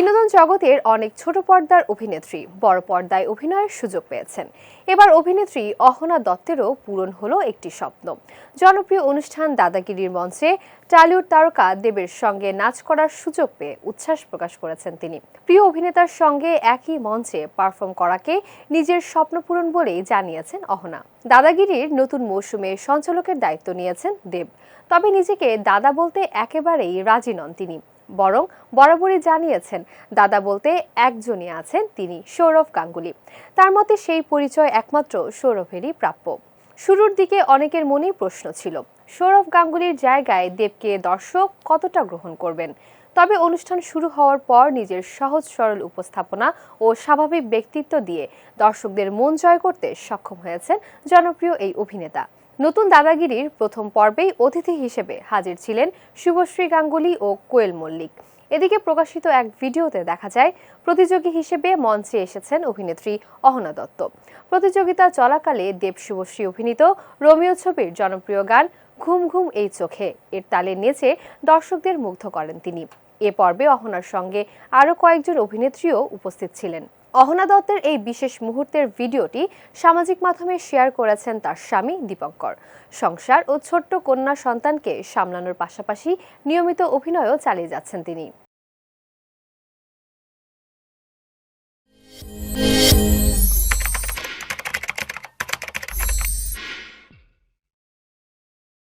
বিনোদন জগতের অনেক ছোট পর্দার অভিনেত্রী বড় পর্দায় অভিনয়ের সুযোগ পেয়েছেন। এবার অভিনেত্রী অহনা দত্তেরও পূরণ হলো একটি স্বপ্ন। জনপ্রিয় অনুষ্ঠান দাদাগিরির মঞ্চে টলিউড তারকা দেবের সঙ্গে নাচ করার সুযোগ পেয়ে উচ্ছ্বাস প্রকাশ করেছেন তিনি। প্রিয় অভিনেতার সঙ্গে একই মঞ্চে পারফর্ম করাকে নিজের স্বপ্ন পূরণ বলেই জানিয়েছেন অহনা। দাদাগিরির নতুন মৌসুমে সঞ্চালকের দায়িত্ব নিয়েছেন দেব, তবে নিজেকে দাদা বলতে একেবারেই রাজি নন তিনি। বরং বরাবরই জানিয়েছেন দাদা বলতে একজনই আছেন, তিনি সৌরভ গাঙ্গুলি। তার মতে সেই পরিচয় একমাত্র সৌরভেরই প্রাপ্য। শুরুর দিকে অনেকের মনেই প্রশ্ন ছিল সৌরভ গাঙ্গুলির জায়গায় দেবকে দর্শক কতটা গ্রহণ করবেন। তবে অনুষ্ঠান শুরু হওয়ার পর নিজের সহজ সরল উপস্থাপনা ও স্বাভাবিক ব্যক্তিত্ব দিয়ে দর্শকদের মন জয় করতে সক্ষম হয়েছেন জনপ্রিয় এই অভিনেতা। নতুন দাদাগিরির প্রথম পর্বেই অতিথি হিসেবে হাজির ছিলেন শুভশ্রী গাঙ্গুলি ও কোয়েল মল্লিক। এদিকে প্রকাশিত এক ভিডিওতে দেখা যায় প্রতিযোগী হিসেবে মঞ্চে এসেছেন অভিনেত্রী অহনা দত্ত। প্রতিযোগিতা চলাকালে দেব শুভশ্রী অভিনীত রোমিও ছবির জনপ্রিয় গান ঘুম ঘুম এই চোখে এর তালে নেচে দর্শকদের মুগ্ধ করেন তিনি। এ পর্বে অহনার সঙ্গে আরও কয়েকজন অভিনেত্রীও উপস্থিত ছিলেন। অহনা দত্তের এই বিশেষ মুহূর্তের ভিডিওটি সামাজিক মাধ্যমে শেয়ার করেছেন তার স্বামী দীপঙ্কর। সংসার ও ছোট্ট কন্যা সন্তানকে সামলানোর পাশাপাশি নিয়মিত অভিনয়ও চালিয়ে যাচ্ছেন তিনি।